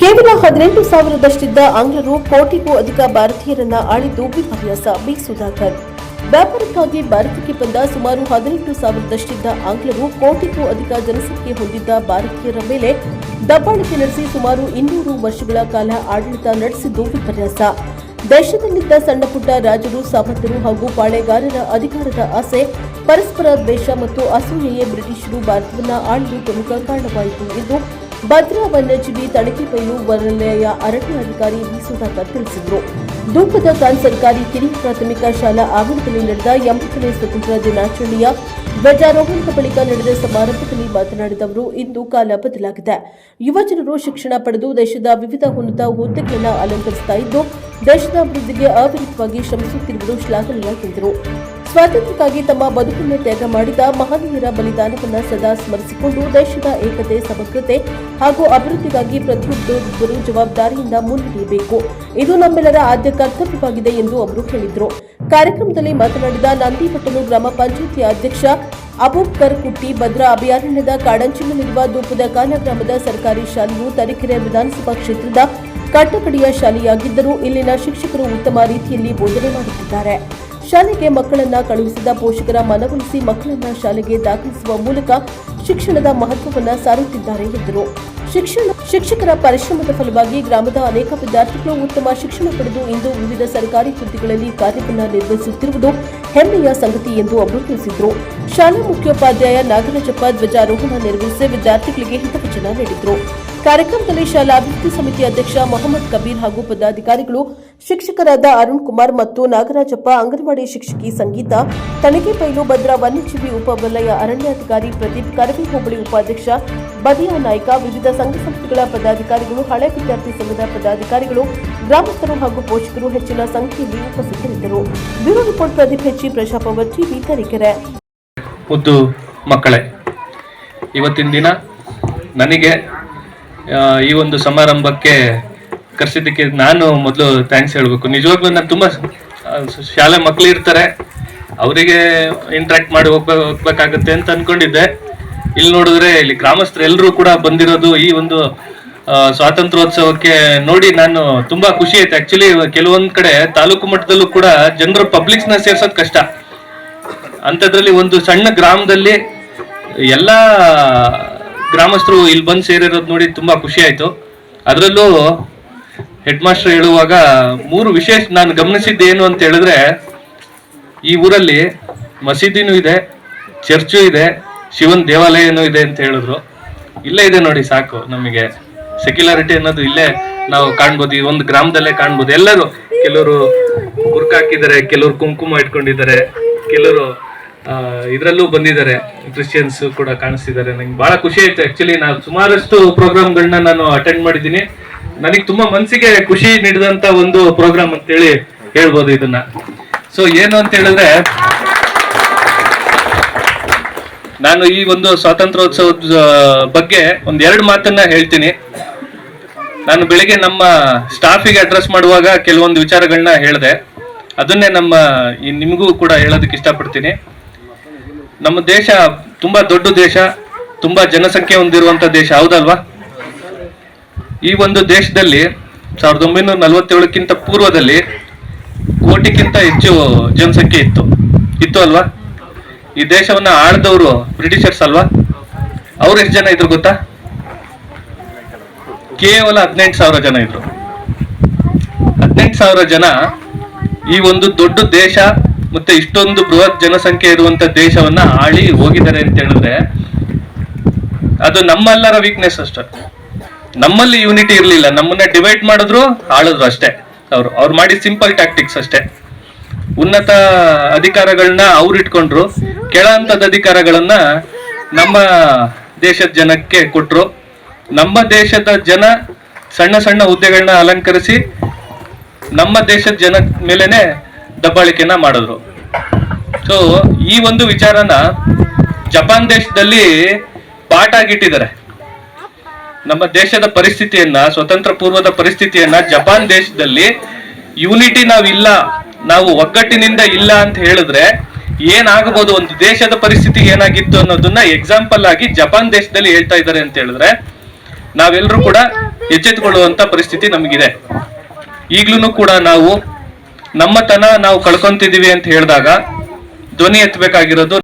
ಕೇವಲ 18,000ದಷ್ಟಿದ್ದ ಆಂಗ್ಲರು ಕೋಟಿಗೂ ಅಧಿಕ ಭಾರತೀಯರನ್ನ ಆಳಿದ್ದು ವಿಪರ್ಯಾಸ. ಬಿ. ಸುಧಾಕರ್. ವ್ಯಾಪಾರಕ್ಕಾಗಿ ಭಾರತಕ್ಕೆ ಬಂದ ಸುಮಾರು 18,000ದಷ್ಟಿದ್ದ ಆಂಗ್ಲರು ಕೋಟಿಗೂ ಅಧಿಕ ಜನಸಂಖ್ಯೆ ಹೊಂದಿದ್ದ ಭಾರತೀಯರ ಮೇಲೆ ದಬ್ಬಾಳಿಕೆ ನಡೆಸಿ ಸುಮಾರು 200 ವರ್ಷಗಳ ಕಾಲ ಆಡಳಿತ ನಡೆಸಿದ್ದು ವಿಪರ್ಯಾಸ. ದೇಶದಲ್ಲಿದ್ದ ಸಣ್ಣ ಪುಟ್ಟ ರಾಜರು, ಸಾಮಂತರು ಹಾಗೂ ಪಾಳೆಗಾರರ ಅಧಿಕಾರದ ಆಸೆ, ಪರಸ್ಪರ ದ್ವೇಷ ಮತ್ತು ಅಸೂಯೆಯೇ ಬ್ರಿಟಿಷರು ಭಾರತವನ್ನು ಆಳಲು ಪ್ರಮುಖ ಕಾರಣವಾಯಿತು ಎಂದು ಭದ್ರಾ ವನ್ಯಜೀವಿ ತನಿಖೆಬೈಲು ವಲಯ ಅರಣ್ಯಾಧಿಕಾರಿ ವಿ. ಸುಧಾಕರ್ ತಿಳಿಸಿದರು. ಧೂಪದ ಖಾನ್ ಸರ್ಕಾರಿ ಕಿರಿಯ ಪ್ರಾಥಮಿಕ ಶಾಲಾ ಆವರಣದಲ್ಲಿ ನಡೆದ 80ನೇ ಸ್ವತಂತ್ರ ದಿನಾಚರಣೆಯ ಧ್ವಜಾರೋಹಣದ ಬಳಿಕ ನಡೆದ ಸಮಾರಂಭದಲ್ಲಿ ಮಾತನಾಡಿದ ಅವರು, ಇಂದು ಕಾಲ ಬದಲಾಗಿದೆ. ಯುವಜನರು ಶಿಕ್ಷಣ ಪಡೆದು ದೇಶದ ವಿವಿಧ ಉನ್ನತ ಹುದ್ದೆಗಳನ್ನು ಅಲಂಕರಿಸುತ್ತಾ ಇದ್ದು, ದೇಶದ ಅಭಿವೃದ್ಧಿಗೆ ಅವಿರತವಾಗಿ ಶ್ರಮಿಸುತ್ತಿರುವುದು ಶ್ಲಾಘನೀಯ ಎಂದರು. ಸ್ವಾತಂತ್ರ್ಯಕ್ಕಾಗಿ ತಮ್ಮ ಬದುಕನ್ನು ತ್ಯಾಗ ಮಾಡಿದ ಮಹನೀಯರ ಬಲಿದಾನವನ್ನು ಸದಾ ಸ್ಮರಿಸಿಕೊಂಡು ದೇಶದ ಏಕತೆ, ಸಮಗ್ರತೆ ಹಾಗೂ ಅಭಿವೃದ್ಧಿಗಾಗಿ ಪ್ರತಿಯೊಬ್ಬರು ಜವಾಬ್ದಾರಿಯಿಂದ ಮುನ್ನಡೆಯಬೇಕು. ಇದು ನಮ್ಮೆಲ್ಲರ ಆದ್ಯ ಕರ್ತವ್ಯವಾಗಿದೆ ಎಂದು ಅವರು ಹೇಳಿದರು. ಕಾರ್ಯಕ್ರಮದಲ್ಲಿ ಮಾತನಾಡಿದ ನಂದಿಪಟ್ಟಣ ಗ್ರಾಮ ಪಂಚಾಯಿತಿ ಅಧ್ಯಕ್ಷ ಅಬೂಬಕರ್ ಕುಟ್ಟಿ, ಭದ್ರಾ ಅಭಯಾರಣ್ಯದ ಕಾಡಂಚಿನಲ್ಲಿರುವ ಧೂಪದ ಖಾನ ಗ್ರಾಮದ ಸರ್ಕಾರಿ ಶಾಲೆಯು ತರೀಕೆರೆ ವಿಧಾನಸಭಾ ಕ್ಷೇತ್ರದ ಕಟ್ಟಕಡೆಯ ಶಾಲೆಯಾಗಿದ್ದರೂ ಇಲ್ಲಿನ ಶಿಕ್ಷಕರು ಉತ್ತಮ ರೀತಿಯಲ್ಲಿ ಬೋಧನೆ ಮಾಡುತ್ತಿದ್ದಾರೆ. ಶಾಲೆಗೆ ಮಕ್ಕಳನ್ನ ಕಳುಹಿಸಿದ ಪೋಷಕರ ಮನವೊಲಿಸಿ ಮಕ್ಕಳನ್ನ ಶಾಲೆಗೆ ದಾಖಲಿಸುವ ಮೂಲಕ ಶಿಕ್ಷಣದ ಮಹತ್ವವನ್ನು ಸಾರುತ್ತಿದ್ದಾರೆ ಎಂದರು. ಶಿಕ್ಷಕರ ಪರಿಶ್ರಮದ ಫಲವಾಗಿ ಗ್ರಾಮದ ಅನೇಕ ವಿದ್ಯಾರ್ಥಿಗಳು ಉತ್ತಮ ಶಿಕ್ಷಣ ಪಡೆದು ಇಂದು ವಿವಿಧ ಸರ್ಕಾರಿ ಹುದ್ದೆಗಳಲ್ಲಿ ಕಾರ್ಯವನ್ನು ನಿರ್ವಹಿಸುತ್ತಿರುವುದು ಹೆಮ್ಮೆಯ ಸಂಗತಿ ಎಂದು ಅವರು ತಿಳಿಸಿದರು. ಶಾಲಾ ಮುಖ್ಯೋಪಾಧ್ಯಾಯ ನಾಗರಾಜಪ್ಪ ಧ್ವಜಾರೋಹಣ ನೆರವೇರಿಸಿ ವಿದ್ಯಾರ್ಥಿಗಳಿಗೆ ಹಿತವಚನ ನೀಡಿದರು. ಕಾರ್ಯಕ್ರಮದಲ್ಲಿ ಶಾಲಾ ಅಭಿವೃದ್ಧಿ ಸಮಿತಿ ಅಧ್ಯಕ್ಷ ಮೊಹಮ್ಮದ್ ಕಬೀರ್ ಹಾಗೂ ಪದಾಧಿಕಾರಿಗಳು, ಶಿಕ್ಷಕರಾದ ಅರುಣ್ ಕುಮಾರ್ ಮತ್ತು ನಾಗರಾಜಪ್ಪ, ಅಂಗನವಾಡಿ ಶಿಕ್ಷಕಿ ಸಂಗೀತ, ತನಿಖೆಬೈಲು ಭದ್ರಾ ವನ್ಯಜೀವಿ ಉಪವಲಯ ಅರಣ್ಯಾಧಿಕಾರಿ ಪ್ರದೀಪ್, ಕರವಿ ಹೋಬಳಿ ಉಪಾಧ್ಯಕ್ಷ ಬದಿಯಾ ನಾಯ್ಕ, ವಿವಿಧ ಸಂಘ ಸಂಸ್ಥೆಗಳ ಪದಾಧಿಕಾರಿಗಳು, ಹಳೆ ವಿದ್ಯಾರ್ಥಿ ಸಂಘದ ಪದಾಧಿಕಾರಿಗಳು, ಗ್ರಾಮಸ್ಥರು ಹಾಗೂ ಪೋಷಕರು ಹೆಚ್ಚಿನ ಸಂಖ್ಯೆಯಲ್ಲಿ ಉಪಸ್ಥಿತರಿದ್ದರು. ಬ್ಯೂರೋ ರಿಪೋರ್ಟ್ ಪ್ರದೀಪ್ ಹೆಚ್ಚಿ, ಪ್ರಜಾಪವರ್ ಟಿವಿ, ತರೀಕೆರೆ. ಮುದ್ದು ಮಕ್ಕಳೇ, ಇವತ್ತಿನ ದಿನ ನನಗೆ ಈ ಒಂದು ಸಮಾರಂಭಕ್ಕೆ ಕರೆಸಿದ್ದಕ್ಕೆ ನಾನು ಮೊದಲು ಥ್ಯಾಂಕ್ಸ್ ಹೇಳಬೇಕು. ನಿಜವಾಗ್ಲೂ ನಾನು ತುಂಬ ಶಾಲೆ ಮಕ್ಕಳು ಇರ್ತಾರೆ, ಅವರಿಗೆ ಇಂಟ್ರಾಕ್ಟ್ ಮಾಡಿ ಹೋಗ್ಬೇಕಾಗತ್ತೆ ಅಂತ ಅನ್ಕೊಂಡಿದ್ದೆ. ಇಲ್ಲಿ ನೋಡಿದ್ರೆ ಇಲ್ಲಿ ಗ್ರಾಮಸ್ಥರು ಎಲ್ಲರೂ ಕೂಡ ಬಂದಿರೋದು ಈ ಒಂದು ಸ್ವಾತಂತ್ರ್ಯೋತ್ಸವಕ್ಕೆ ನೋಡಿ ನಾನು ತುಂಬಾ ಖುಷಿ ಆಯ್ತು. ಆಕ್ಚುಲಿ ಕೆಲವೊಂದ್ ಕಡೆ ತಾಲೂಕು ಮಟ್ಟದಲ್ಲೂ ಕೂಡ ಜನರು ಪಬ್ಲಿಕ್ಸ್ನ ಸೇರ್ಸೋದು ಕಷ್ಟ. ಅಂಥದ್ರಲ್ಲಿ ಒಂದು ಸಣ್ಣ ಗ್ರಾಮದಲ್ಲಿ ಎಲ್ಲಾ ಗ್ರಾಮಸ್ಥರು ಇಲ್ಲಿ ಬಂದು ಸೇರಿರೋದು ನೋಡಿ ತುಂಬಾ ಖುಷಿ ಆಯ್ತು. ಅದರಲ್ಲೂ ಹೆಡ್ ಮಾಸ್ಟರ್ ಹೇಳುವಾಗ 3 ವಿಶೇಷ ನಾನು ಗಮನಿಸಿದ್ದು ಏನು ಅಂತ ಹೇಳಿದ್ರೆ, ಈ ಊರಲ್ಲಿ ಮಸೀದಿನೂ ಇದೆ, ಚರ್ಚು ಇದೆ, ಶಿವನ್ ದೇವಾಲಯನೂ ಇದೆ ಅಂತ ಹೇಳಿದ್ರು. ಇಲ್ಲೇ ಇದೆ ನೋಡಿ, ಸಾಕು ನಮಗೆ. ಸೆಕ್ಯುಲಾರಿಟಿ ಅನ್ನೋದು ಇಲ್ಲೇ ನಾವು ಕಾಣ್ಬೋದು, ಈ ಒಂದು ಗ್ರಾಮದಲ್ಲೇ ಕಾಣ್ಬೋದು. ಎಲ್ಲರೂ, ಕೆಲವರು ಬುರ್ಕ ಹಾಕಿದ್ದಾರೆ, ಕೆಲವರು ಕುಂಕುಮ ಇಟ್ಕೊಂಡಿದ್ದಾರೆ, ಕೆಲವರು ಇದರಲ್ಲೂ ಬಂದಿದ್ದಾರೆ, ಕ್ರಿಶ್ಚಿಯನ್ಸ್ ಕೂಡ ಕಾಣಿಸ್ತಿದ್ದಾರೆ. ನಂಗೆ ಬಹಳ ಖುಷಿ ಆಯ್ತು. ಆಕ್ಚುಲಿ ನಾನು ಸುಮಾರಷ್ಟು ಪ್ರೋಗ್ರಾಮ್ಗಳನ್ನ ನಾನು ಅಟೆಂಡ್ ಮಾಡಿದ್ದೀನಿ. ನನಗೆ ತುಂಬಾ ಮನಸ್ಸಿಗೆ ಖುಷಿ ನೀಡಿದಂತ ಒಂದು ಪ್ರೋಗ್ರಾಮ್ ಅಂತೇಳಿ ಹೇಳ್ಬೋದು ಇದನ್ನ. ಸೊ ಏನು ಅಂತ ಹೇಳಿದ್ರೆ, ನಾನು ಈ ಒಂದು ಸ್ವಾತಂತ್ರ್ಯೋತ್ಸವದ ಬಗ್ಗೆ 2 ಮಾತನ್ನ ಹೇಳ್ತೀನಿ. ನಾನು ಬೆಳಿಗ್ಗೆ ನಮ್ಮ ಸ್ಟಾಫಿಗೆ ಅಡ್ರೆಸ್ ಮಾಡುವಾಗ ಕೆಲವೊಂದು ವಿಚಾರಗಳನ್ನ ಹೇಳಿದೆ. ಅದನ್ನೇ ನಿಮಗೂ ಕೂಡ ಹೇಳೋದಕ್ಕೆ ಇಷ್ಟಪಡ್ತೀನಿ. ನಮ್ಮ ದೇಶ ತುಂಬಾ ದೊಡ್ಡ ದೇಶ, ತುಂಬಾ ಜನಸಂಖ್ಯೆ ಹೊಂದಿರುವಂತ ದೇಶ, ಹೌದಲ್ವಾ? ಈ ಒಂದು ದೇಶದಲ್ಲಿ 1947ಕ್ಕಿಂತ ಪೂರ್ವದಲ್ಲಿ ಕೋಟಿಗಿಂತ ಹೆಚ್ಚು ಜನಸಂಖ್ಯೆ ಇತ್ತು ಅಲ್ವಾ? ಈ ದೇಶವನ್ನ ಆಳ್ದವರು ಬ್ರಿಟಿಷರ್ಸ್ ಅಲ್ವಾ? ಅವ್ರು ಎಷ್ಟು ಜನ ಇದ್ರು ಗೊತ್ತಾ? ಕೇವಲ 18,000 ಜನ ಇದ್ರು. 18,000 ಜನ ಈ ಒಂದು ದೊಡ್ಡ ದೇಶ ಮತ್ತೆ ಇಷ್ಟೊಂದು ಬೃಹತ್ ಜನಸಂಖ್ಯೆ ಇರುವಂತ ದೇಶವನ್ನ ಆಳಿ ಹೋಗಿದ್ದಾರೆ ಅಂತ ಹೇಳಿದ್ರೆ, ಅದು ನಮ್ಮೆಲ್ಲರ ವೀಕ್ನೆಸ್ ಅಷ್ಟೇ. ನಮ್ಮಲ್ಲಿ ಯೂನಿಟಿ ಇರ್ಲಿಲ್ಲ, ನಮ್ಮನ್ನ ಡಿವೈಡ್ ಮಾಡಿದ್ರು, ಆಳಿದ್ರು ಅಷ್ಟೇ. ಅವ್ರು ಮಾಡಿದ ಸಿಂಪಲ್ ಟ್ಯಾಕ್ಟಿಕ್ಸ್ ಅಷ್ಟೇ. ಉನ್ನತ ಅಧಿಕಾರಗಳನ್ನ ಅವ್ರು ಇಟ್ಕೊಂಡ್ರು, ಕೆಳ ಹಂತದ ಅಧಿಕಾರಗಳನ್ನ ನಮ್ಮ ದೇಶದ ಜನಕ್ಕೆ ಕೊಟ್ರು. ನಮ್ಮ ದೇಶದ ಜನ ಸಣ್ಣ ಸಣ್ಣ ಹುದ್ದೆಗಳನ್ನ ಅಲಂಕರಿಸಿ ನಮ್ಮ ದೇಶದ ಜನ ಮೇಲೆನೆ ದಬ್ಬಾಳಿಕೆನ ಮಾಡಿದ್ರು. ಸೊ ಈ ಒಂದು ವಿಚಾರನ ಜಪಾನ್ ದೇಶದಲ್ಲಿ ಪಾಠ ಆಗಿಟ್ಟಿದ್ದಾರೆ. ನಮ್ಮ ದೇಶದ ಪರಿಸ್ಥಿತಿಯನ್ನ, ಸ್ವತಂತ್ರ ಪೂರ್ವದ ಪರಿಸ್ಥಿತಿಯನ್ನ ಜಪಾನ್ ದೇಶದಲ್ಲಿ ಯೂನಿಟಿ ನಾವಿಲ್ಲ, ನಾವು ಒಗ್ಗಟ್ಟಿನಿಂದ ಇಲ್ಲ ಅಂತ ಹೇಳಿದ್ರೆ ಏನಾಗಬಹುದು, ಒಂದು ದೇಶದ ಪರಿಸ್ಥಿತಿ ಏನಾಗಿತ್ತು ಅನ್ನೋದನ್ನ ಎಕ್ಸಾಂಪಲ್ ಆಗಿ ಜಪಾನ್ ದೇಶದಲ್ಲಿ ಹೇಳ್ತಾ ಇದ್ದಾರೆ ಅಂತ ಹೇಳಿದ್ರೆ, ನಾವೆಲ್ಲರೂ ಕೂಡ ಎಚ್ಚೆತ್ತುಕೊಳ್ಳುವಂತ ಪರಿಸ್ಥಿತಿ ನಮಗಿದೆ. ಈಗ್ಲೂ ಕೂಡ ನಾವು ನಮ್ಮತನ ನಾವು ಕಳ್ಕೊಂತಿದೀವಿ ಅಂತ ಹೇಳಿದಾಗ ಧ್ವನಿ ಎತ್ತಬೇಕಾಗಿರೋದು